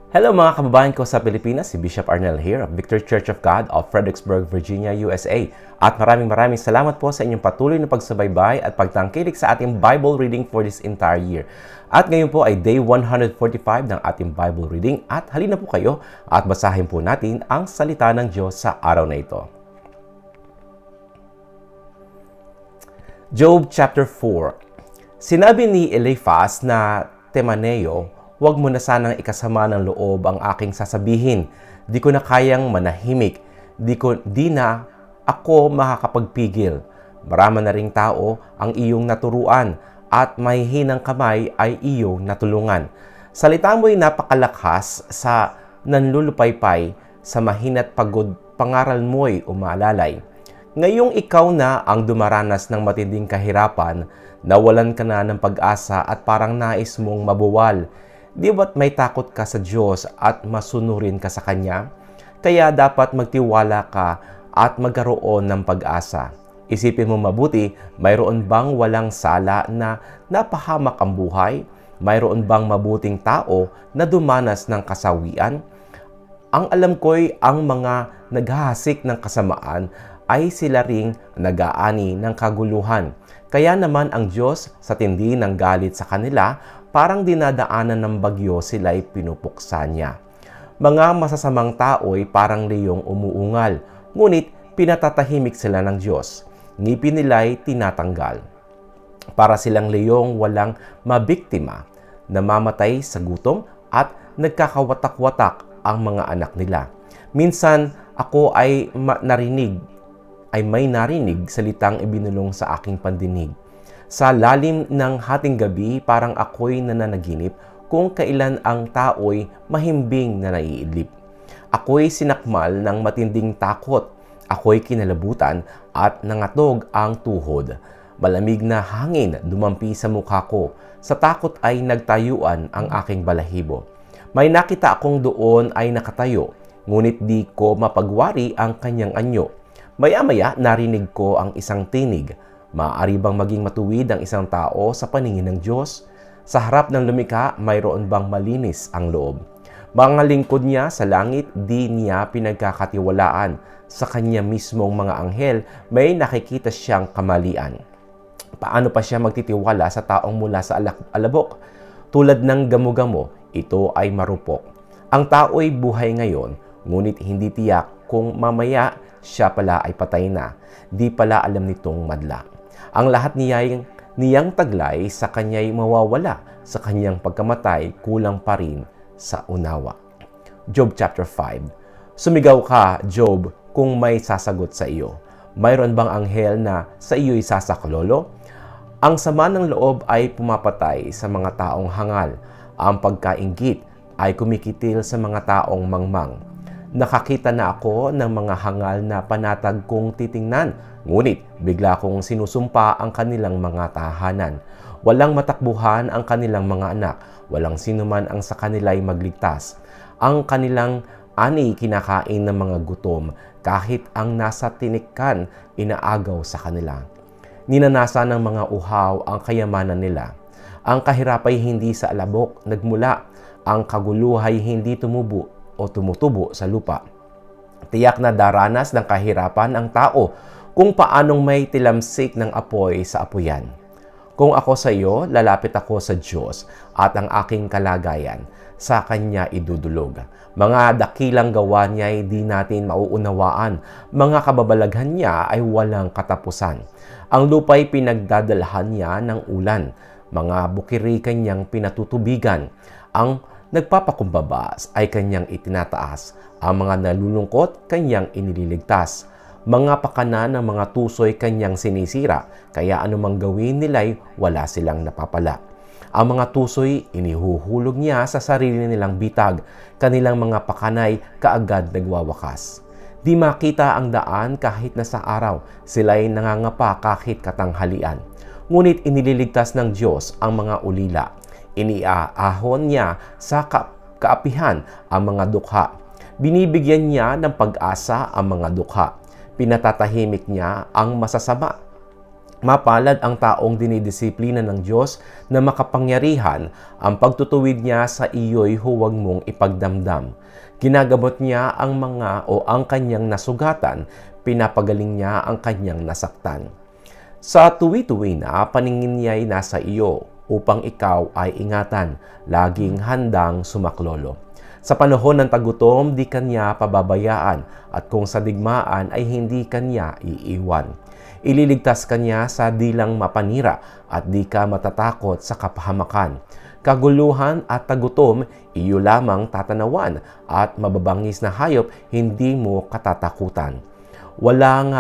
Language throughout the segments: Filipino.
Hello mga kababayan ko sa Pilipinas, si Bishop Arnel here of Victory Church of God of Fredericksburg, Virginia, USA. At maraming salamat po sa inyong patuloy na pagsubaybay at pagtangkilik sa ating Bible reading for this entire year. At ngayon po ay day 145 ng ating Bible reading at halina po kayo at basahin po natin ang salita ng Diyos sa araw na ito. Job chapter 4. Sinabi ni Eliphaz na Temaneo, "Huwag mo na sanang ikasama ng loob ang aking sasabihin. Di ko na kayang manahimik. Di na ako makakapagpigil. Marami na ring tao ang iyong naturuan at mahihinang kamay ay iyong natulungan. Salita mo'y napakalakas sa nanlulupaypay, sa mahina't pagod pangaral mo'y umalalay. Ngayong ikaw na ang dumaranas ng matinding kahirapan, nawalan ka na ng pag-asa at parang nais mong mabuwal. Di ba't may takot ka sa Diyos at masunurin ka sa Kanya? Kaya dapat magtiwala ka at magkaroon ng pag-asa. Isipin mo mabuti, mayroon bang walang sala na napahamak ang buhay? Mayroon bang mabuting tao na dumanas ng kasawian? Ang alam ko'y ang mga naghahasik ng kasamaan ay sila ring nag-aani ng kaguluhan. Kaya naman ang Diyos sa tindi ng galit sa kanila, parang dinadaanan ng bagyo sila'y pinupuksa niya. Mga masasamang tao'y parang leyong umuungal, ngunit pinatatahimik sila ng Diyos. Ngipin nila'y tinatanggal. Para silang leyong walang mabiktima, namamatay sa gutom at nagkakawatak-watak ang mga anak nila. Minsan ako ay may narinig salitang ibinulong sa aking pandinig. Sa lalim ng hating gabi, parang ako'y nananaginip kung kailan ang tao'y mahimbing na naiidlip. Ako'y sinakmal ng matinding takot. Ako'y kinalabutan at nangatog ang tuhod. Malamig na hangin dumampi sa mukha ko. Sa takot ay nagtayuan ang aking balahibo. May nakita akong doon ay nakatayo, ngunit di ko mapagwari ang kanyang anyo. Maya-maya narinig ko ang isang tinig. Maaari bang maging matuwid ang isang tao sa paningin ng Diyos? Sa harap ng lumikha, mayroon bang malinis ang loob? Mga lingkod niya sa langit, di niya pinagkakatiwalaan. Sa kanya mismong mga anghel, may nakikita siyang kamalian. Paano pa siya magtitiwala sa taong mula sa alabok? Tulad ng gamo-gamo, ito ay marupok. Ang tao'y buhay ngayon, ngunit hindi tiyak kung mamaya siya pala ay patay na. Di pala alam nitong madla. Ang lahat niyang taglay sa kanya'y mawawala. Sa kanyang pagkamatay, kulang pa rin sa unawa. Job chapter 5. Sumigaw ka, Job, kung may sasagot sa iyo. Mayroon bang anghel na sa iyo'y sasaklolo? Ang sama ng loob ay pumapatay sa mga taong hangal. Ang pagkainggit ay kumikitil sa mga taong mangmang. Nakakita na ako ng mga hangal na panatag kong titingnan, ngunit bigla kong sinusumpa ang kanilang mga tahanan. Walang matakbuhan ang kanilang mga anak, walang sinuman ang sa kanila'y magligtas. Ang kanilang ani kinakain ng mga gutom, kahit ang nasa tinikkan inaagaw sa kanila. Ninanasa ng mga uhaw ang kayamanan nila. Ang kahirapay hindi sa alabok nagmula, ang kaguluhay hindi tumutubo sa lupa. Tiyak na daranas ng kahirapan ang tao kung paanong may tilamsik ng apoy sa apuyan. Kung ako sa iyo, lalapit ako sa Diyos at ang aking kalagayan sa Kanya idudulog. Mga dakilang gawa niya ay di natin mauunawaan. Mga kababalaghan niya ay walang katapusan. Ang lupa'y pinagdadalhan niya ng ulan. Mga bukiri kanyang pinatutubigan. Ang nagpapakumbaba ay kanyang itinataas. Ang mga nalulungkot kanyang inililigtas. Mga pakanan ng mga tusoy kanyang sinisira, kaya anumang gawin nila'y wala silang napapala. Ang mga tusoy inihuhulog niya sa sarili nilang bitag, kanilang mga pakanay kaagad nagwawakas. Di makita ang daan kahit na sa araw, sila'y nangangapa kahit katanghalian. Ngunit inililigtas ng Diyos ang mga ulila. Iniaahon niya sa kaapihan ang mga dukha. Binibigyan niya ng pag-asa ang mga dukha. Pinatatahimik niya ang masasama. Mapalad ang taong dinidisiplina ng Diyos na makapangyarihan, ang pagtutuwid niya sa iyo'y huwag mong ipagdamdam. Ginagamot niya ang mga o ang kanyang nasugatan, pinapagaling niya ang kanyang nasaktan. Sa tuwi-tuwi na paningin niya'y nasa iyo upang ikaw ay ingatan, laging handang sumaklolo. Sa panahon ng tagutom, di kanya pababayaan at kung sa digmaan ay hindi kanya iiwan. Ililigtas kanya sa dilang mapanira at di ka matatakot sa kapahamakan. Kaguluhan at tagutom, iyo lamang tatanawan at mababangis na hayop hindi mo katatakutan. Walang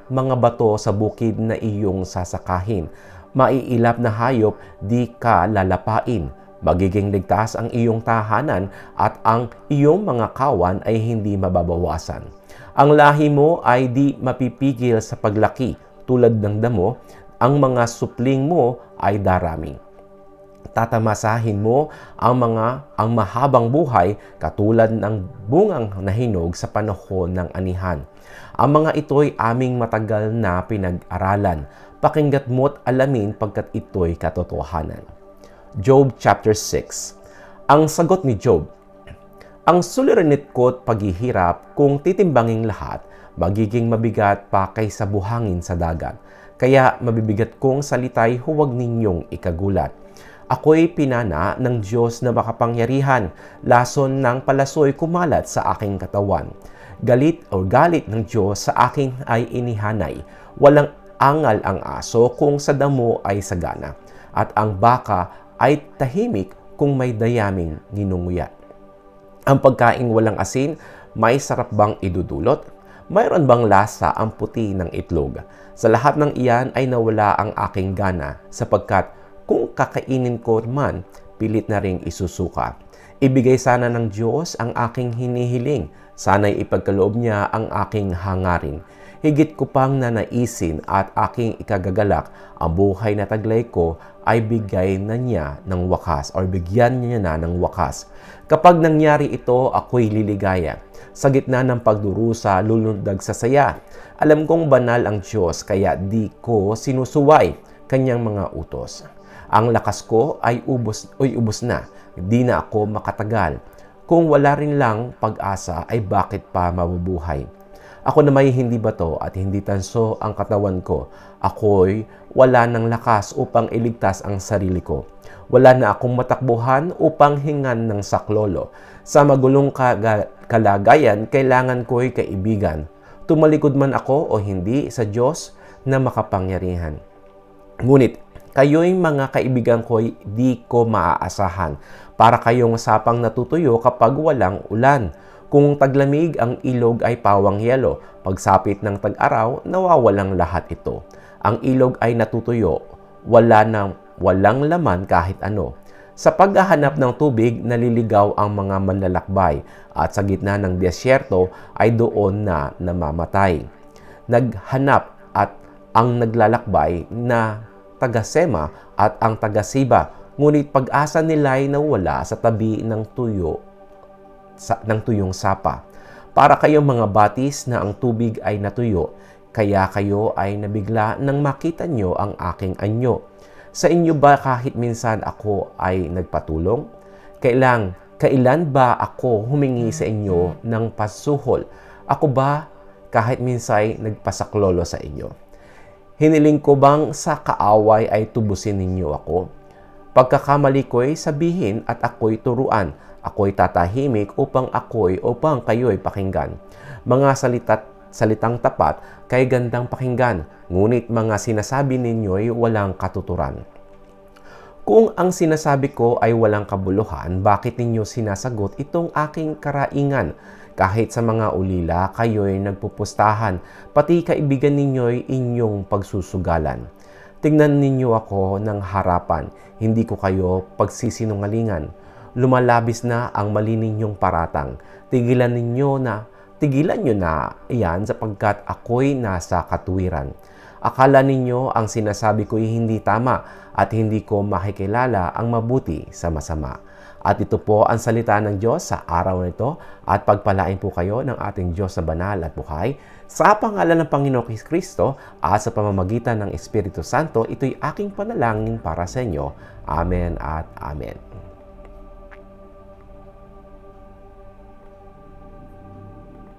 mga bato sa bukid na iyong sasakahin. Maiilap na hayop di ka lalapain. Magiging ligtas ang iyong tahanan at ang iyong mga kawan ay hindi mababawasan. Ang lahi mo ay di mapipigil sa paglaki. Tulad ng damo, ang mga supling mo ay darami. Tatamasahin mo ang mahabang buhay katulad ng bungang nahinog sa panahon ng anihan. Ang mga ito'y aming matagal na pinag-aralan. Pakinggat mo't alamin pagkat ito'y katotohanan. Job chapter 6. Ang sagot ni Job: ang suliranit ko't paghihirap, kung titimbanging lahat, magiging mabigat pa kaysa buhangin sa dagat. Kaya mabibigat kong salita'y huwag ninyong ikagulat. Ako'y pinana ng Diyos na makapangyarihan, lason ng palasoy kumalat sa aking katawan. Galit ng Diyos sa akin ay inihanay. Walang angal ang aso kung sa damo ay sagana, at ang baka ay tahimik kung may dayaming ninunguya. Ang pagkaing walang asin, may sarap bang idudulot? Mayroon bang lasa ang puti ng itlog? Sa lahat ng iyan ay nawala ang aking gana, sapagkat kung kakainin ko man, pilit na ring isusuka. Ibigay sana ng Diyos ang aking hinihiling, sana'y ipagkaloob niya ang aking hangarin. Higit ko pang nanaisin at aking ikagagalak, ang buhay na taglay ko ay bigyan niya ng wakas. Kapag nangyari ito, ako'y liligaya. Sa gitna ng pagdurusa, lulundag sa saya. Alam kong banal ang Diyos, kaya di ko sinusuway kanyang mga utos. Ang lakas ko ay ubos na, di na ako makatagal. Kung wala rin lang pag-asa, ay bakit pa mabubuhay? Ako na may hindi bato at hindi tanso ang katawan ko. Ako'y wala ng lakas upang iligtas ang sarili ko. Wala na akong matakbuhan upang hingan ng saklolo. Sa magulong kalagayan, kailangan ko'y kaibigan. Tumalikod man ako o hindi sa Diyos na makapangyarihan. Ngunit, kayo'y mga kaibigan ko'y di ko maaasahan. Para kayong sapang natutuyo kapag walang ulan. Kung taglamig, ang ilog ay pawang yelo. Pagsapit ng tag-araw, nawawalang lahat ito. Ang ilog ay natutuyo. Walang laman kahit ano. Sa paghahanap ng tubig, naliligaw ang mga manlalakbay. At sa gitna ng desyerto ay doon na namamatay. Naghanap at ang naglalakbay na taga-Sema at ang taga-Siba. Ngunit pag-asa nila'y nawala sa tabi ng tuyong sapa. Para kayong mga batis na ang tubig ay natuyo, kaya kayo ay nabigla nang makita nyo ang aking anyo. Sa inyo ba kahit minsan ako ay nagpatulong? Kailan ba ako humingi sa inyo ng pasuhol? Ako ba kahit minsan nagpasaklolo sa inyo? Hiniling ko bang sa kaaway ay tubusin ninyo ako? Pagkakamali ko'y sabihin at ako'y turuan. Ako'y tatahimik upang kayo'y pakinggan. Mga salitang tapat kay gandang pakinggan, ngunit mga sinasabi ninyo'y walang katuturan. Kung ang sinasabi ko ay walang kabuluhan, bakit ninyo sinasagot itong aking karaingan? Kahit sa mga ulila, kayo'y nagpupustahan, pati kaibigan ninyo'y inyong pagsusugalan. Tingnan ninyo ako ng harapan, hindi ko kayo pagsisinungalingan. Lumalabis na ang mali ninyong paratang. Tigilan nyo na iyan sapagkat ako'y nasa katuwiran. Akala ninyo ang sinasabi ko'y hindi tama at hindi ko makikilala ang mabuti sa masama. At ito po ang salita ng Diyos sa araw na ito at pagpalain po kayo ng ating Diyos na banal at buhay. Sa pangalan ng Panginoong Kristo at sa pamamagitan ng Espiritu Santo, ito'y aking panalangin para sa inyo. Amen at Amen.